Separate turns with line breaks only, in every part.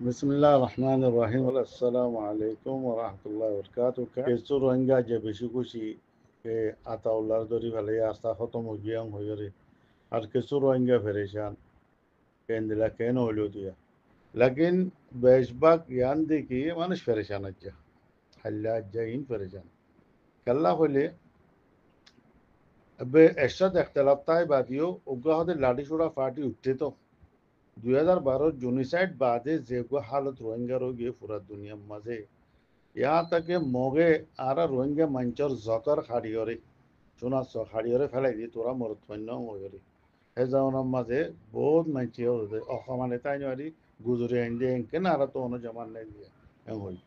বিসমিল্লাহ রহমান রহিম আসসালামু আলাইকুম রহমতুল্লাহ বরকাত কিছু রোহিঙ্গা যে বেশি খুশি আতাউল্লাহর দরি ফেলে আস্তা খতম গিয়াং হইরে আর কিছু রোহিঙ্গা ফেরেশান কেন দিলা কেন হইল দিয়া লাকিন বেশভাগ ইয়ান দেখি মানুষ ফেরেশান আজ্জা হাল্লা আজ্জা ইন ফেরেশান কাল্লা হইলে বে এরশাদ এখতলাফ তাই বাদিও উগ্রহদের লাঠি ছোড়া ফাটি উঠতে তো 2012 জুনিসাইড বাদে যেগো হালত রোহিঙ্গার গিয়ে পুরা দুনিয়ার মাঝে यहाँ तक कि मोगे आरा रोहिंग्या मंचर जकर खाड़ियोरे चुना सो खाड़ियोरे फैलाई दी तोरा मरत फन्ना होयोरे हे जाऊना मजे बहुत मंची होते अखमाने ताई वाली गुजरे इंदे इनके नारा तो उन्हें जमान नहीं दिया एं होई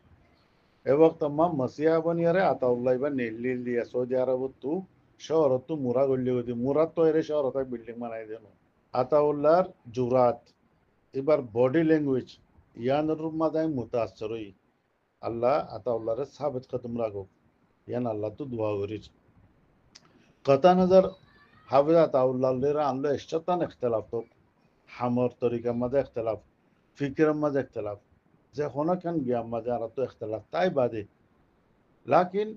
ए वक्त तमाम मसीहा बनियारे आता उल्लाह इबा नेल्ली दिया सऊदी अरब तू शहर तू मुरा गुल्ली होती मुरा तो एरे शहर होता बिल्डिंग बनाई देनो आता उल्लाह जुरात इबार बॉडी लैंग्वेज यान रूम मादाई मुतासर हुई আল্লাহ আতাউল্লাহরে সাবেত খতম রাখো ইয়ান আল্লাহ তো দোয়া করিস কথা নজর হাফিজ আতাউল্লাহরা আনলো ইশতান ইখতিলাফ তো হামর তরিকার মাঝে ইখতিলাফ ফিকরের মাঝে ইখতিলাফ যে হনা খান গিয়া মাঝে আর তো ইখতিলাফ তাই বাদে লাকিন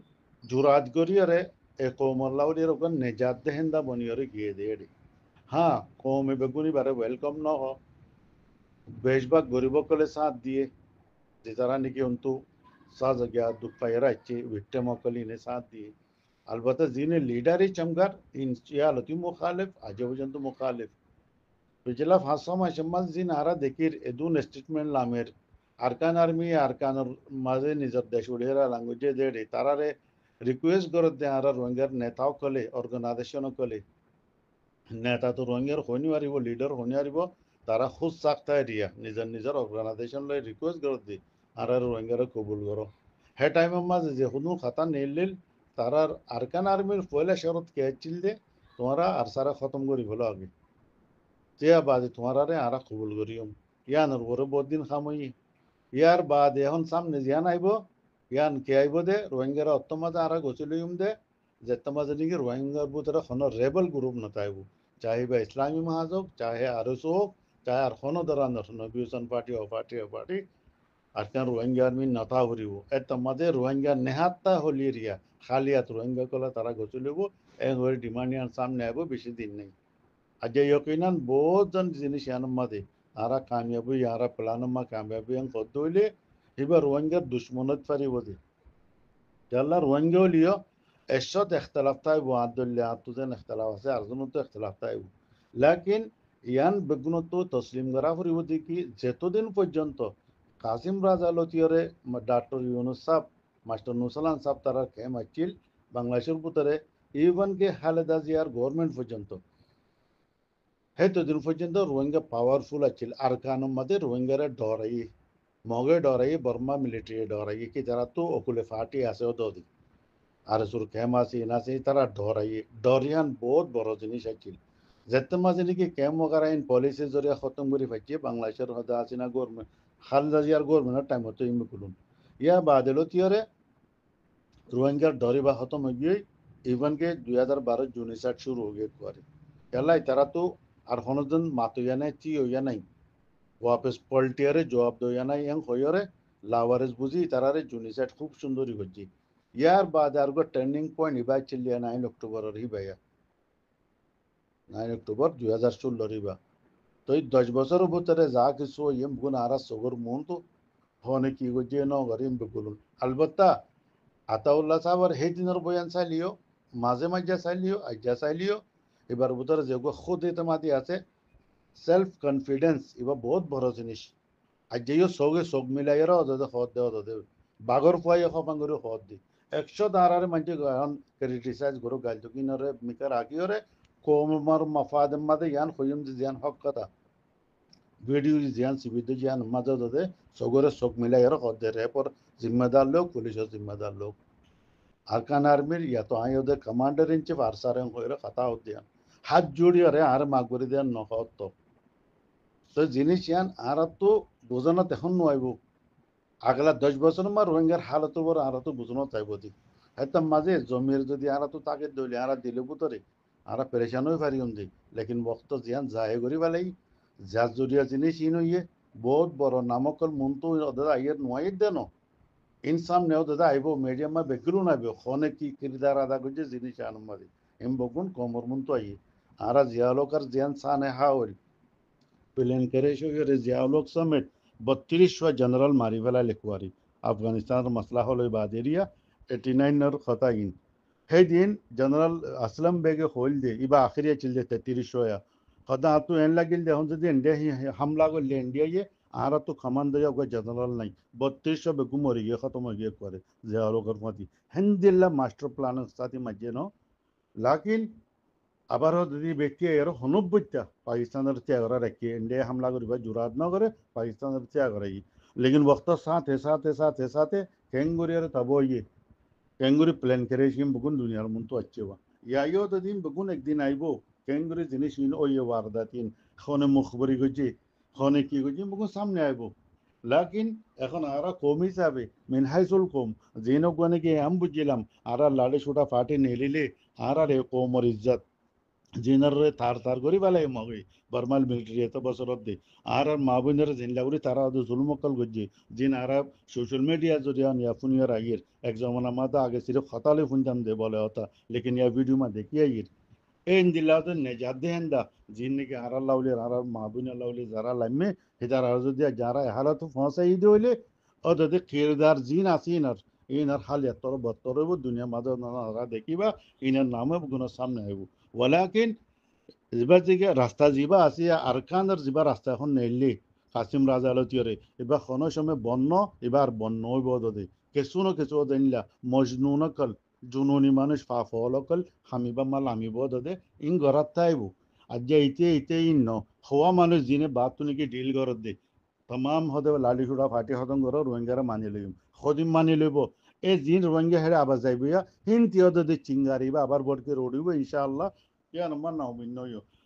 জুরাত গরিয়ারে এ কৌমল্লাউলির ওখান নেজাত দেহেন্দা বনিয়রে গিয়ে দিয়ে হ্যাঁ কৌমে বেগুনি বারে ওয়েলকাম ন হ বেশভাগ গরিবকলে সাথ দিয়ে যে তারা নাকি অন্তু साज गया दुख पायरा अच्छे विक्टिम कली ने साथ दिए अलबत्ता जीने लीडर ही चमगार इन यालती मुखालिफ आजवजन तो मुखालिफ पिछला फांसा में शम्मल जीन आरा देखिर एदून स्टेटमेंट लामेर आरकान आर्मी आरकान माजे निजर देश उड़ेरा लैंग्वेज दे तारा रे रिक्वेस्ट करत दे आरा रोंगर नेताओं कले ऑर्गेनाइजेशनों कले नेता तो रोंगर होने वाली वो लीडर होने वाली वो तारा खुद साख्ता है रिया निजर निजर ऑर्गेनाइजेशन ले रिक्वेस्ट करत दे आरा रोंगर कबूल करो হে টাইমের মাঝে যে কোনো খাতা নিলিল তারার আরকান আর্মির পয়লা শরত কে চিল দে তোমরা আর সারা খতম করি হলো আগে যে বাদে তোমরা রে আরা কবুল করিম ইয়ানোর ওরে বহুদিন খামই ইয়ার বাদ এখন সামনে জিয়ান আইব ইয়ান কে আইব দে রোহিঙ্গার অত্তমাজে আরা গছিলিম দে যে তোমাজে নাকি রোহিঙ্গার বুতরে কোনো রেবেল গ্রুপ নতাইব চাহে বা ইসলামী মহাজ হোক চাহে আরএস হোক চাহে আর কোনো ধরনের নবিউসন পার্টি ও পার্টি ও পার্টি আজকাল রোহিঙ্গা আর্মি নথা হরিব এত মাঝে রোহিঙ্গা নেহাত্তা হলিরিয়া খালিয়াত রোহিঙ্গা কলা তারা গচলিব এ হয়ে ডিমান্ডিয়ান সামনে আইব বেশি দিন নেই আজ ইয়কিনান বহুত জন জিনিস ইয়ানোর মাঝে আরা কামিয়াবি ইয়ারা প্লানমা কামিয়াবি আন কদ্দ হইলে এবার রোহিঙ্গার দুশ্মনত পারিব দে জাল্লা রোহিঙ্গা হলিও এসত এখতলাফ তাইব আদুল্লে আতুজেন এখতলাফ আছে আরজনও তো এখতলাফ তাইব লাকিন ইয়ান বেগুনত তসলিম করা ফুরিব দেখি যেতদিন পর্যন্ত কাসিম রাজা লতিয়রে ডক্টর ইউনুস সাহেব মাস্টার নুসালান সাহেব তারা খেম আছিল বাংলাদেশের ভিতরে ইভেন কে খালেদা জিয়ার গভর্নমেন্ট পর্যন্ত হেতদিন পর্যন্ত রোহিঙ্গা পাওয়ারফুল আছিল আর কানুর মধ্যে রোহিঙ্গারে ডরাই মগে ডরাই বর্মা মিলিটারি ডরাই কি তারা তো অকুলে ফাটি আছে ওদি আর সুর খেম আছে ইনাসি তারা ডরাই ডরিয়ান বহুত বড় জিনিস আছিল যেতে মাঝে নাকি ক্যাম ওগারাইন পলিসির জরিয়া খতম করে ফাইছে বাংলাদেশের হদা আসিনা গভর্নমেন্ট খালেদা জিয়ার গভর্নমেন্টের টাইম হতো ইমি কুলুন ইয়া বাদেলো তিয়রে রোহিঙ্গার ডরি বা খতম হয়ে গিয়ে ইভেন কে 2012 জুনিসাট শুরু হয়ে গিয়ে করে এলাই তারা তো আর হনজন মাতুয়া নাই চি হইয়া নাই ওয়াপস পল্টিয়ারে জবাব দইয়া নাই এং হইরে লাওয়ারেস বুঝি তারারে জুনিসাট খুব সুন্দরী হচ্ছে ইয়ার বাদ আর গো টার্নিং পয়েন্ট ইবাই চিলিয়া 9 অক্টোবরের হিবাইয়া 9 অক্টোবর 2016 রিবা তো এই 10 বছরের ভিতরে যা কিছু ইম গুণ আরা সগর মন তো হনে কি গজে ন গরিম বেগুলুন আলবত্তা আতাউল্লাহ সাহেবের সেই দিনের বয়ান চাইলিও মাঝে মাঝে চাইলিও আজ্জা চাইলিও এবার ভিতরে যেগুলো খুদ এতেমাদি আছে সেলফ কনফিডেন্স এবার বহুত বড় জিনিস আজ্জাইও সগে সগ মিলাইয়ের ওদের খত দেওয়া ওদের বাগর ফুয়াই খপান করে খত দি 100 দাঁড়ারে মানুষ এখন ক্রিটিসাইজ করো গাইল তো কিনরে মিকার আগিওরে কোমর মফাদের মাঝে ইয়ান হইম যে জিয়ান হক কথা ভিডিও জিয়ান সিবিদ জিয়ান মাঝে ওদের সগরে সগ মিলাইয়ের খত দে রেপর জিম্মেদার লোক পুলিশের জিম্মেদার লোক আরকান আর্মির ইয়া তো আই ওদের কমান্ডার ইন চিফ আর সারে হইরে কথা হদিয়ান হাত জুড়িয়ে আর মাগরি দেন নহত তো জিনিস ইয়ান আর তো বোঝানো তখন নইব আগলা 10 বছর মা রোহিঙ্গার হালত বড় আর তো বুঝনো চাইব দি হয়তো মাঝে জমির যদি আর তো তাকে দইলে আর দিলে বুতরে আর পেরেশান হয়ে পারিম দি লেকিন বক্ত জিয়ান যায় করি বেলাই যার জরিয়া জিনিস ইন হইয়ে বহুত বড় নামকল মন্তু ওদের আইয়ের নোয়াই দেন ইনসাম নেও দাদা আইবো মিডিয়ামা বেগরু নাইবো খনে কি কিরদার আদা করছে জিনিস আনুমাদি এম বগুন কমর মন্তু আইয়ে আরা জিয়ালোকার জিয়ান সানে হাওল প্লেন করে শোরে জিয়ালোক সমেত 3200 জেনারেল মারি ফেলা লেখুয়ারি আফগানিস্তানের মাসলা হলো বাদেরিয়া 89 এর খতাইন সেই দিন জেনারেল আসলাম বেগে হইল দে ইবা আখিরিয়া চিল দে 3300 খদা আতু এন লাগিল দে হন যদি ইন্ডিয়া হামলা করলে ইন্ডিয়া আর তো খামান দেয়া ওকে জেনারেল নাই 3200 বেগু মরি গিয়ে খতম হয়ে গিয়ে করে জিয়ালোকর মাতি হেন্দিল্লা মাস্টার প্ল্যানের সাথে মাঝে ন লাকিন আবারও যদি ব্যক্তি এর হনুবত্যা পাকিস্তানের ত্যাগরা রাখি ইন্ডিয়া হামলা করিবা জুরাত ন করে পাকিস্তানের ত্যাগ রাখি লেকিন বক্ত সাথে কেঙ্গুরি আর তব ইয়ে কেঙ্গুরি প্ল্যান করে সিম বগুন দুনিয়ার মন তো আচ্ছে বা ইয়াইও তো দিন বগুন একদিন আইব কেঙ্গুরি জিনিস ইন ওই ওয়ারদাতিন খনে মুখবরি গজি খনে কি গজি বগুন সামনে আইব লাকিন এখন আরা কম হিসাবে মিনহাইসুল কম জিনক মানে কি আম বুঝিলাম আরা লাড়ে ছোটা ফাটে নেলিলে আরা রে কোমর ইজ্জত জিনারে তার করি বেলায় মগে বর্মাল মিলিটারি এত বছরত দে আর মা বোনের জিনলা করি তারা জুলমকল গজ্জি জিন আর সোশ্যাল মিডিয়া যদি ইয়া ফুনিয়ার আইয়ের এক জমানা মাদা আগে সিরে খতালে ফুনতাম দে বলে হতা লেকিন ইয়া ভিডিও মা দেখি আইয়ের এই দিল্লা তো নেজাদ দেন দা জিন নাকি আর লাউলে আর মা বোনের লাউলে যারা লাইমে হেদার আর যদি যারা হালাত ফসাই দি হইলে ও যদি কিরদার জিন আসিনার ইনার হাল এতর বত্তর দুনিয়া মাদা না দেখিবা ইনার নামে গুণ সামনে আইব ওয়ালাকিন এবার যে রাস্তা যিবা আছে আরকানের যিবা রাস্তা এখন নেলি কাসিম রাজা আলতিয়রে এবার কোনো সময় বন্য এবার বন্য হইব দে কিছু না কিছু দিনলা মজনু নকল জুনুনি মানুষ ফাফ হলকল হামিবা মাল হামিব দে ইন ঘরাত তাইব আর যে ইতে ইন ন হওয়া মানুষ জিনে বাপ তুনিকে ডিল ঘরত দে তমাম হদে লালি সুরা ফাটি হদম ঘর রোহিঙ্গারা মানি লইম সদিম মানি লইব এই জিন রোহিঙ্গা হেরে আবার যাইব হিন তিয় দে চিঙ্গারিবা আবার বড়কে রোডিব ইনশাআল্লাহ ইয়া নম্বর নাও ভিন্ন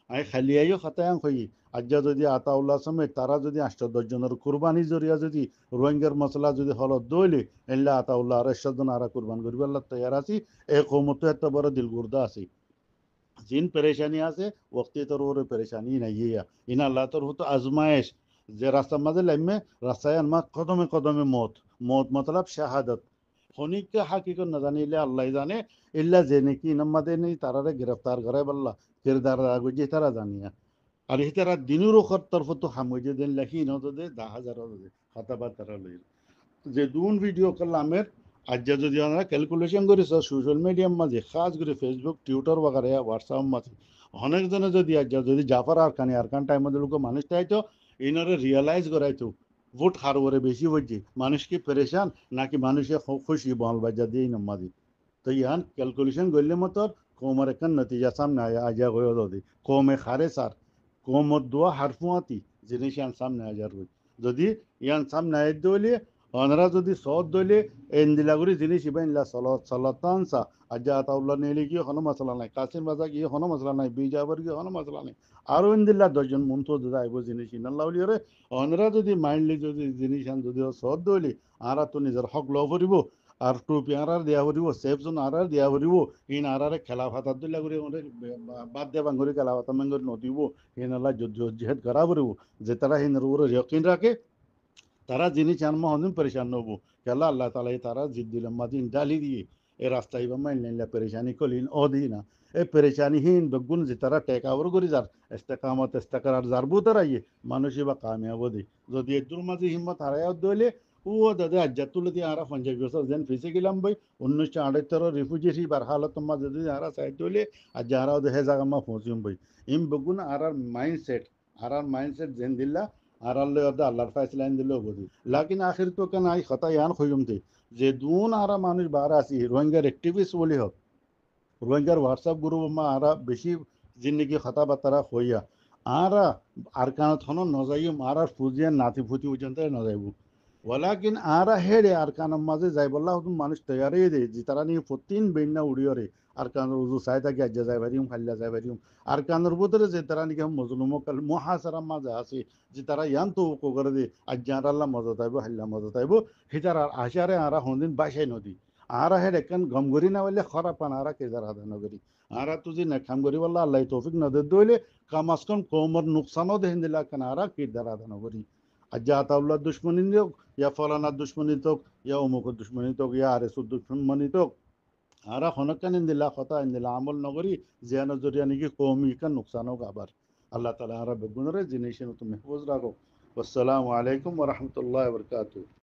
আমি খালি আইও খাতায়াং হই আজ্জা যদি আতাউল্লাহ সমেত তারা যদি 8-10 জনের কুরবানি জরিয়া যদি রোহিঙ্গার মশলা যদি হলত দইলে এল্লা আতাউল্লাহ আর 100 জন আরা কুরবান করিবার আল্লাহ তৈয়ার আছি এই কৌমত এত বড় দিলগুর্দা আছে জিন পেরেশানি আছে ওক্তি তোর ওরে পেরেশানি নাই ইনা আল্লাহ তোর হতো আজমায়েশ যে রাস্তার মাঝে লাইমে রাস্তায় আনমা কদমে কদমে মত মত মতলব শাহাদত খনিককে হাকিকত না জানিলে আল্লাহ জানে ইল্লা যে নাকি ইনামাদে নেই তারারে গ্রেফতার করে বললা কিরদার আগুজি তারা জানিয়া আর হি তারা দিনুর ওখর তরফ তো হামুজে দেন লেখি নদে 10,000 খাতাবাদ তারা লই যে দুন ভিডিও করলামের আজ্জা যদি আমরা ক্যালকুলেশন করি সোশ্যাল মিডিয়ার মাঝে খাস করে ফেসবুক টুইটার বাগারে হোয়াটসঅ্যাপ মাঝে অনেকজনে যদি আজ্জা যদি জাফর আর কান টাইম মধ্যে লোক মানুষ তাইতো ইনারে রিয়েলাইজ করাইতো ভোট হারবরে বেশি হচ্ছে মানুষ কি পরেশান নাকি মানুষে খুশি বল বাজা দিয়ে নমাদি তো ইয়ান ক্যালকুলেশন করলে মতো কমের একটা নতিজা সামনে আজা হয়ে দাদি কমে খারে সার কমর দোয়া হারফুয়াতি জিনিস ইয়ান সামনে আজার হই যদি ইয়ান সামনে আয় দইলে অনরা যদি সদ দইলে এন্দিলাগুড়ি জিনিস ইবা ইল্লা সলতানসা আজ্জা আতাউল্লাহ নেলি গিয়ে হনো মশলা নাই কাসিম রাজা গিয়ে হনো মশলা নাই বিজাবর গিয়ে হনো মশলা নাই আরো ইন্দিল্লা 10 জন মন্ত্র দাদা আইব জিনিস ইনাল্লাউলি রে অনরা যদি মাইন্ডলি যদি জিনিস আন যদি সদ দইলে আরা তো নিজের হক লও করিব আর টুপি আর দেয়া করিব সেফ জন আর দেয়া করিব ইন আর খেলা ফাতার দিলা করে বাদ দেয়া বাঙ্গরি খেলা ফাতা মাঙ্গরি নদিব ইন আল্লাহ জেহেদ করা করিব যে তারা হিনের উপরে যকিন রাখে তারা জিনিস আনমা হদিন পরেশান নবো কেলা আল্লাহ তালা তারা জিদ্দিলাম মাদিন ডালি দিয়ে এ রাস্তায় বা মাইন লাইনলা পেরেশানি কলিন ও দি না এ পেরেশানিহীন বেগুন যে তারা টেকাওয়ার করি যার এস্তেকামত এস্তেকার যারবো তারা ইয়ে মানুষই বা কামিয়াবো দি যদি এদুর মাঝে হিম্মত হারাইয়া দইলে ও দাদা আজ্জাতুল দিয়ে আরা 50 বছর যেন ফেসে গেলাম ভাই 1978 রিফিউজি বার হালত মাঝে যদি আরা সাইড দইলে আর যারা হে জায়গা মা পৌঁছিম ভাই ইম বেগুন আর মাইন্ডসেট যেন দিল্লা আর আল্লাহ আল্লাহর ফাইসলাইন দিলেও বুঝি লাকিন আখির তো কেন আই কথা ইয়ান খুঁজুম দে যে দুন আরা মানুষ বার আসি রোহিঙ্গার অ্যাক্টিভিস্ট বলি হোক রোহিঙ্গার হোয়াটসঅ্যাপ গ্রুপ মা আরা বেশি জিন্দিগি কথা বার্তারা হইয়া আরা আর কানত হনো নজাইম আর ফুজিয়া নাতি ফুটি পর্যন্ত নজাইব ওলাকিন আরা হেড়ে আর কানের মাঝে যাই বললা হতুন মানুষ তৈয়ারই দে যে তারা নিয়ে প্রতিদিন বেন্না উড়িয়রে আর কানের উজু চাই থাকি আজ্জা যাই পারিম খাল্লা যাই পারিম আর কানের ভিতরে যে তারা নাকি মজলুম মহাসারা মাঝে আছে যে তারা ইয়ান তো করে দে আজ্জা আর আল্লাহ মজা তাইব হাল্লা মজা তাইব হিতার আর আশারে আরা হন্দিন বাসাই নদী আরা হেড একখান গম করি না বললে খারাপ পান আরা কেজার হাতে নগরী আরা তুজি নেখাম করি বললা আল্লাহ তৌফিক নদে দইলে কামাস কম কোমর নুকসানও দেহেন দিলা কেন আরা কিরদার হাতে নগরী আজ্জা আতাউল্লাহ দুশ্মনী হোক ইয়া ফলানার দুশ্মনী হোক ইয়া অমুকের দুশ্মনী হোক ইয়া আরেসুর দুশ্মনী হোক আরা হনকান ইন্দিল্লা কথা ইন্দিল্লা আমল নগরী জিয়া নজরিয়া নাকি কৌমি কান নুকসান হোক আবার আল্লাহ তালা আরা বেগুনরে জিনিস তুমি মেহফুজ রাখো আসসালামু আলাইকুম ওয়া রাহমাতুল্লাহি ওয়া বারাকাতুহু